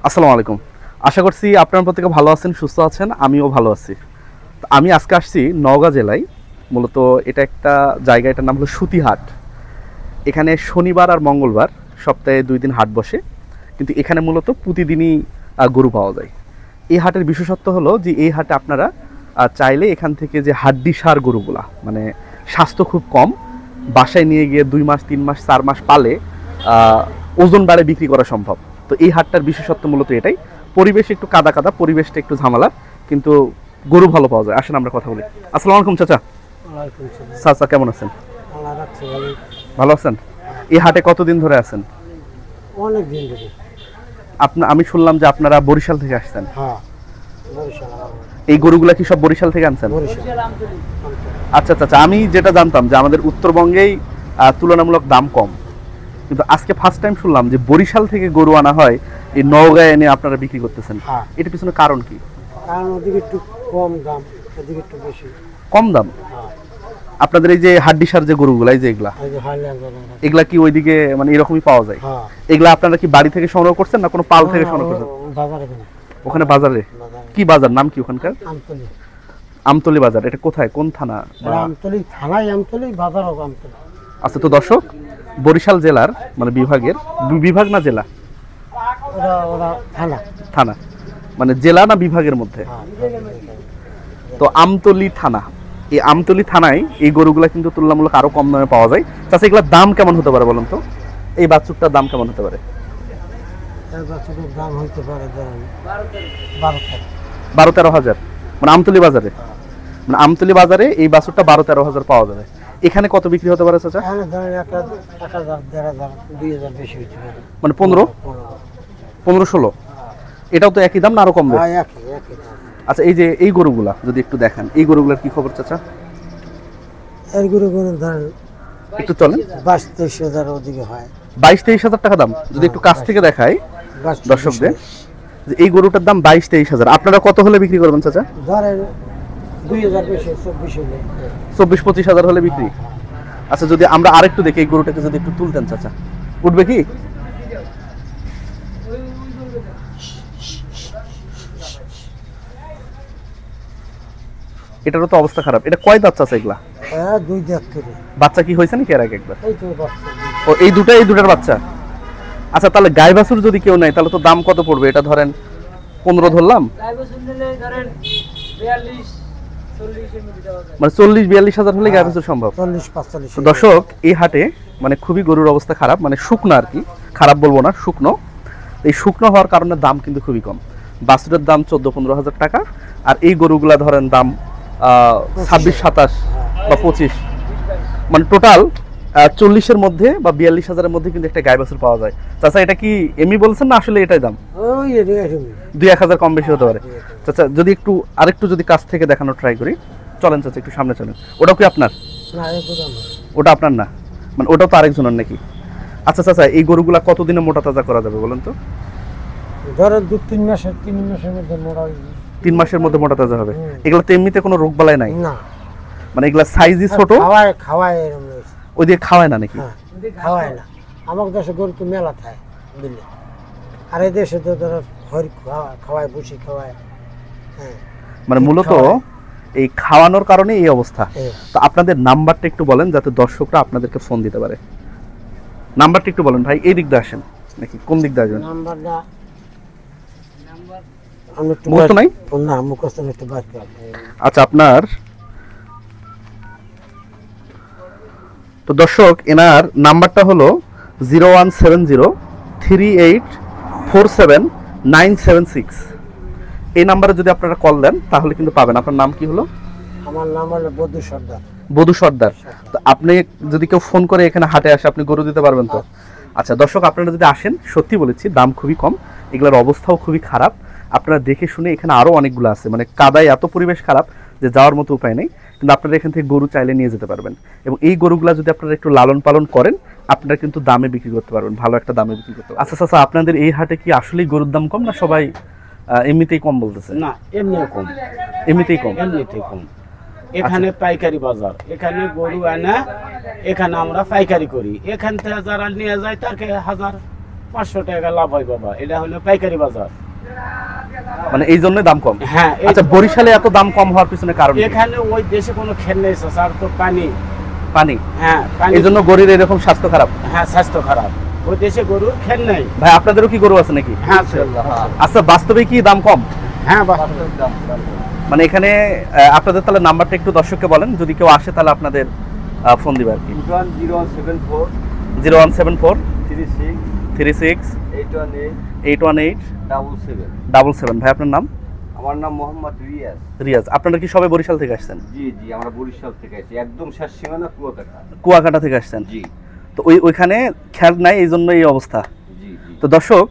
আসসালামু আলাইকুম। আশা করছি আপনারা প্রত্যেকে ভালো আছেন, সুস্থ আছেন, আমিও ভালো আছি। তো আমি আজকে আসছি নওগাঁ জেলায়। মূলত এটা একটা জায়গা, এটার নাম হলো সুতিহাট। এখানে শনিবার আর মঙ্গলবার সপ্তাহে 2 দিন হাট বসে, কিন্তু এখানে মূলত প্রতিদিনই গরু পাওয়া যায়। এই হাটের বিশেষত্ব হলো যে এই হাটে আপনারা চাইলে এখান থেকে যে হাড্ডি সার গরুগুলা, মানে স্বাস্থ্য খুব কম, বাসায় নিয়ে গিয়ে 2 মাস 3 মাস 4 মাস পালে ওজন বাড়ে বিক্রি করা সম্ভব। তো এই হাটটার বিশেষত্ব মূলত এটাই। পরিবেশ একটু কাদা কাদা, পরিবেশটা একটু ঝামেলা, কিন্তু গরু ভালো পাওয়া যায়। আসেন আমরা কথা বলি। আসসালামু আলাইকুম চাচা। চাচা কেমন আছেন? ভালো আছেন? এই হাটে কতদিন ধরে আছেন? অনেক দিন ধরে। আমি শুনলাম যে আপনারা বরিশাল থেকে আসছেন। হ্যাঁ, বরিশাল। এই গরুগুলা কি সব বরিশাল থেকে আনছেন? বরিশাল। আচ্ছা চাচা, আমি যেটা জানতাম যে আমাদের উত্তরবঙ্গেই তুলনামূলক দাম কম, কিন্তু আজকে ফার্স্ট টাইম শুনলাম যে বরিশাল থেকে গরু আনা হয়, এই নওগাঁয় এনে আপনারা বিক্রি করতেছেন। হ্যাঁ। এটার পিছনে কারণ কি? কারণ ওদিকে একটু কম দাম, এদিকে একটু বেশি। কম দাম? হ্যাঁ। আপনাদের এই যে হাড্ডিসার যে গরুগুলা, এই যে এগুলা, এই যে হাইল্যান্ড গরু। এগুলা কি ওইদিকে মানে এরকমই পাওয়া যায়? হ্যাঁ। এগুলা আপনারা কি বাড়ি থেকে সংগ্রহ করছেন না কোনো পাল থেকে সংগ্রহ করছেন? বাজারে কিনা। ওখানে বাজারে? কি বাজার, নাম কি ওখানকার? আমতলি। আমতলি বাজার। এটা কোথায়, কোন থানা? আমতলি থানায়, আমতলি বাজারও আমতলি। আচ্ছা, তো দর্শক, বরিশাল জেলার মানে বিভাগের, বিভাগ না জেলা? ওরা ওরা থানা। থানা মানে জেলা না বিভাগের মধ্যে? তো আমতলি থানা, এই আমতলি থানায় এই গরুগুলা কিন্তু তুলনামূলক আরো কম দামে পাওয়া যায়। তাছাড়া এগুলোর দাম কেমন হতে পারে বলুন তো? এই বাছুরটার দাম কেমন হতে পারে? এই বাছুরের দাম হইতে পারে 12-13 হাজার। মানে আমতলি বাজারে, মানে আমতলি বাজারে এই বাছুরটা 12-13 হাজার পাওয়া যাবে। এখানে কত বিক্রি হতে পারে চাচা? এখানে ধরেন 1,000, 1,500, 2,000 বেশি হইতে পারে। মানে 15-16? এটাও তো একই দাম না আরো কমবে? হ্যাঁ, একই দাম। আচ্ছা, এই যে এই গরুগুলা যদি একটু দেখান, এই গরুগুলার কি খবর চাচা? এর গরু ধরেন একটু চলেন। 22-23 হাজার ওদিকে হয়। 22-23 হাজার টাকা দাম। যদি একটু কাছ থেকে দেখাই দর্শকদের, যে এই গরুটার দাম 22-23 হাজার, আপনারা কত হলে বিক্রি করবেন চাচা? ধরেন 2,000 বেশি, 24 হলে। 24-25 হাজার হলে বিক্রি। আচ্ছা, যদি আমরা আরেকটু দেখি, এই গরুটাকে যদি একটু তুলতেন চাচা, উঠবে কি? এটারও তো অবস্থা খারাপ। এটা কয় দাঁত চাচা এগুলা? হ্যাঁ, 2 দাঁত করে। বাচ্চা কি হয়েছে নাকি এর আগে একবার? এই তো বাচ্চা। ও, এই দুটার বাচ্চা। আচ্ছা, তাহলে গাই বাছুর যদি কেউ নেয় তাহলে তো দাম কত পড়বে? এটা ধরেন 15 ধরলাম, মানে 40-42 হাজার হলে গাই বাছুর সম্ভব। 40-45। দর্শক, এই হাটে মানে খুবই গরুর অবস্থা খারাপ, মানে শুকনো আর কি, খারাপ বলবো না, শুকনো। এই শুকনো হওয়ার কারণে দাম কিন্তু খুবই কম। বাছুরের দাম 14-15 হাজার টাকা, আর এই গরুগুলা ধরেন দাম 26-27 বা 25, মানে টোটাল 40-এর মধ্যে বা 42 হাজারের মধ্যে কিন্তু একটা গাই বাছুর পাওয়া যায়। চাচা, এটা কি এমনি বলছেন না আসলে এটাই দাম? ওই 2-1 হাজার কম বেশি হতে পারে। চাচা, যদি একটু আরেকটু যদি কাছ থেকে দেখানো ট্রাই করি, চলেন চাচা একটু সামনে চলেন। ওটাও কি আপনার? না, ওটা আপনার না, মানে ওটাও তো আরেকজনের নাকি? আচ্ছা চাচা, এই গরুগুলা কতদিনে মোটা তাজা করা যাবে বলেন তো? ধরেন 2-3 মাসের, 3 মাসের মধ্যে মোটা হয়ে যাবে। 3 মাসের মধ্যে মোটা তাজা হবে। এগুলা তো এমনিতে কোনো রোগ বালাই নাই? না, মানে এগুলা সাইজই ছোট, খাওয়ায় এরকম রয়েছে। ওই দিয়ে খাওয়ায় না নাকি? হ্যাঁ, খাওয়ায় না। আমার দেশে গরু তো মেলা খায় বুঝলে, আর এই দেশে তো ধরো খাওয়ায়, ভুসি খাওয়ায়। হ্যাঁ, মানে মূলত এই খাওয়ানোর কারণে এই অবস্থা। তো আপনাদের নাম্বারটা একটু বলেন যাতে দর্শকরা আপনাদেরকে ফোন দিতে পারে। নাম্বারটা একটু বলেন ভাই। এই দিক দিয়ে আসেন নাকি কোন দিক দিয়ে আসবেন? নাম্বারটা মুখস্থ নাই? না, মুখস্থ একটু বাদ দাও। আচ্ছা, আপনার তো দর্শক, এনার নাম্বারটা হলো 01703847976। এই নাম্বারে যদি আপনারা কল দেন তাহলে কিন্তু পাবেন। আপনার নাম কি হলো? আমার নাম হলো বধু সর্দার। বধু সর্দার। তো আপনি যদি কেউ ফোন করে এখানে হাটে আসে, আপনি গরু দিতে পারবেন তো? আচ্ছা দর্শক, আপনারা যদি আসেন, সত্যি বলেছি দাম খুবই কম, এগুলোর অবস্থাও খুবই খারাপ। আপনারা দেখে শুনে, এখানে আরও অনেকগুলো আছে, মানে কাদায় এত পরিবেশ খারাপ যে যাওয়ার মতো উপায় নেই, কিন্তু আপনারা এখান থেকে গরু চাইলে নিয়ে যেতে পারবেন। এবং এই গরুগুলা যদি আপনারা একটু লালন পালন করেন, আপনারা কিন্তু দামে বিক্রি করতে পারবেন, ভালো একটা দামে বিক্রি করতে পারবেন। আচ্ছা আচ্ছা, আপনাদের এই হাটে কি আসলেই গরুর দাম কম, না সবাই এমনিতেই কম বলতেছে? না, এমনিও কম। এমনিতেই কম? এমনিতেই কম। এখানে পাইকারি বাজার, এখানে গরু আনা, এখানে আমরা পাইকারি করি। এখান থেকে যারা নিয়ে যায় তাকে 1,000, 500 টাকা লাভ হয় বাবা, এটা হলো পাইকারি বাজার। মানে এই জন্যই দাম কম। হ্যাঁ, আচ্ছা, বরিশালে এত দাম কম হওয়ার পিছনে কারণ কি? এখানে ওই দেশে কোনো খেল নেই আর তো পানি। পানি। হ্যাঁ, পানি। এই জন্য গরুর এরকম স্বাস্থ্য খারাপ। হ্যাঁ, স্বাস্থ্য খারাপ। ওই দেশে গরুর খেল নেই। ভাই, আপনাদেরও কি গরু আছে নাকি? হ্যাঁ, আচ্ছা, বাস্তবে কি দাম কম? হ্যাঁ, বাস্তবে দাম কম। মানে এখানে আপনাদের তাহলে নাম্বারটা একটু দর্শককে বলেন, যদি কেউ আসে তাহলে আপনাদের ফোন দিবে আর কি। 0174 0174 36 36 818 818 77। 77। ভাই, আপনার নাম? আমার নাম মোহাম্মদ রিয়াজ। রিয়াজ। আপনারা কি সবাই বরিশাল থেকে আসছেন? জি জি, আমরা বরিশাল থেকে আসছি, একদম শেষ সীমানা কুয়াকাটা। কুয়াকাটা থেকে আসছেন? জি তো ওইখানে খেয়াল নাই, এই জন্য এই অবস্থা। জি জি। তো দর্শক,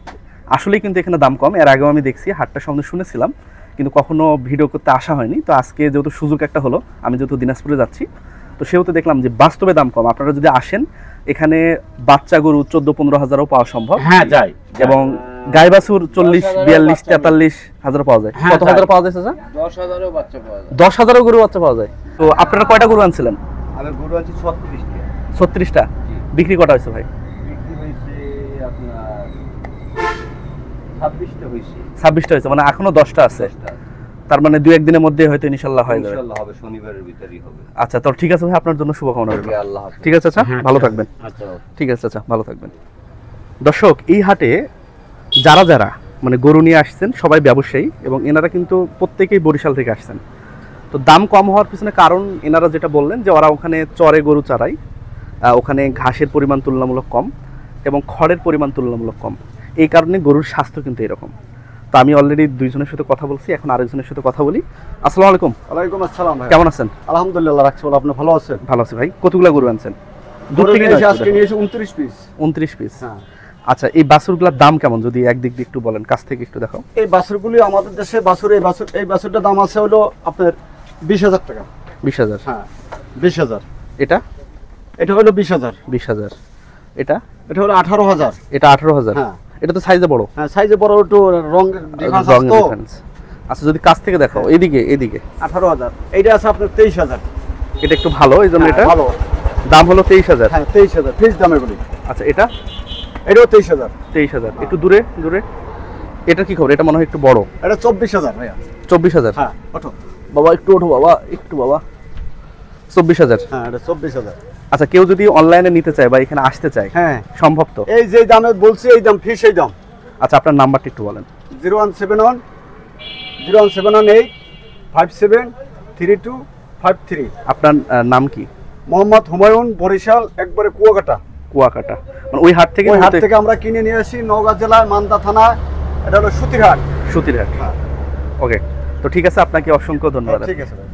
আসলেই কিন্তু এখানে দাম কম। এর আগেও আমি দেখছি, হাটটা সামনে শুনেছিলাম, কিন্তু কখনো ভিডিও করতে আসা হয়নি। তো আজকে যেহেতু সুযোগ একটা হলো, আমি যেহেতু দিনাজপুরে যাচ্ছি, তো সেহেতু দেখলাম যে বাস্তবে দাম কম। আপনারা যদি আসেন, এখানে বাচ্চা গরু 14-15 হাজারও পাওয়া সম্ভব। হ্যাঁ, যাই। এবং গাই বাছুর 40-42-43 হাজার পাওয়া যায়। হ্যাঁ, কত হাজার পাওয়া যায় চাচা? 10,000ও বাচ্চা পাওয়া যায়। 10,000ও গরু বাচ্চা পাওয়া যায়। তো আপনারা কয়টা গরু আনছিলেন? আমি গরু আনছি 36টা। 36টা। জি। বিক্রি কটা হয়েছে ভাই? বিক্রি হয়েছে আপনার 26টা হয়েছে। 26টা হয়েছে, মানে এখনো 10টা আছে। 10টা। তার মানে 2-1 দিনের মধ্যে হয়তো ইনশাআল্লাহ হয়ে যাবে। ইনশাআল্লাহ হবে, শনিবারের ভিতরেই হবে। আচ্ছা, তো ঠিক আছে ভাই, আপনার জন্য শুভকামনা রইল। ওকে, আল্লাহ হাফেজ। ঠিক আছে চাচা, ভালো থাকবেন। আচ্ছা। ঠিক আছে চাচা, ভালো থাকবেন। দর্শক, এই হাটে যারা যারা মানে গরু নিয়ে আসছেন সবাই ব্যবসায়ী, এবং এনারা কিন্তু প্রত্যেকেই বরিশাল থেকে আসছেন। তো দাম কম হওয়ার পিছনে কারণ এনারা যেটা বললেন যে ওরা ওখানে চরে গরু চড়ায়, ওখানে ঘাসের পরিমাণ তুলনামূলক কম এবং খড়ের পরিমাণ তুলনামূলক কম। এই কারণে গরুর স্বাস্থ্য কিন্তু এরকম। তো আমি অলরেডি দুইজনের সাথে কথা বলছি, এখন আরেকজনের সাথে কথা বলি। আসসালামু আলাইকুম। ওয়ালাইকুম আসসালাম ভাই। কেমন আছেন? আলহামদুলিল্লাহ রাখছি, বল আপনি ভালো আছেন? ভালো আছি ভাই। কতগুলা গরু আনছেন? গরু নিয়েছি আজকে নিয়েছি 29 পিস। 29 পিস। হ্যাঁ। আচ্ছা, এই বাছুরগুলোর দাম কেমন যদি একদিক দিয়ে একটু বলেন, কাছ থেকে একটু দেখাও। এই বাছুরগুলি আমাদের দেশে এই বাছুরটার দাম আছে হলো আপনার 20,000 টাকা। 20,000। হ্যাঁ, 20,000। এটা এটা হলো 20,000। 20,000। এটা এটা হলো 18,000। এটা 18,000। হ্যাঁ। এটা তো সাইজে বড়। হ্যাঁ, সাইজে বড়, একটু রং ডিফারেন্স আছে তো। difference। আচ্ছা, যদি কাছ থেকে দেখাও, এদিকে 18,000। এইটা আছে আপনার 23,000। এটা একটু ভালো, এই জন্য এটা ভালো। দাম হলো 23,000। হ্যাঁ, 23,000 ফিক্স দাম এগুলি। আচ্ছা, এটা এটাও 23,000। 23,000। একটু দূরে এটা কি খবর? এটা মনে হয় একটু বড়। এটা 24,000 ভাইয়া। 24,000। হ্যাঁ, ওঠো বাবা, একটু ওঠো বাবা, একটু বাবা। 24,000। হ্যাঁ, এটা 24,000। আচ্ছা, কেউ যদি অনলাইনে নিতে চায় বা এখানে আসতে চায়, হ্যাঁ, সম্ভব তো? এই যে দামে বলছি, এই দাম ফিক্স, এই দাম। আচ্ছা, আপনার নাম্বারটা একটু বলেন। 0171 01718 573253। আপনার নাম কি? মোহাম্মদ হুমায়ুন, বরিশাল, একবারে কুয়াকাটা। কুয়াকাটা। মানে ওই হাট থেকে ওই হাট থেকে আমরা কিনে নিয়ে আসি, নওগাঁ জেলায় মান্দা থানা। এটা হলো সুতিরহাট। সুতিরহাট। হ্যাঁ। ওকে, তো ঠিক আছে, আপনাকে অসংখ্য ধন্যবাদ। ঠিক আছে ভাই।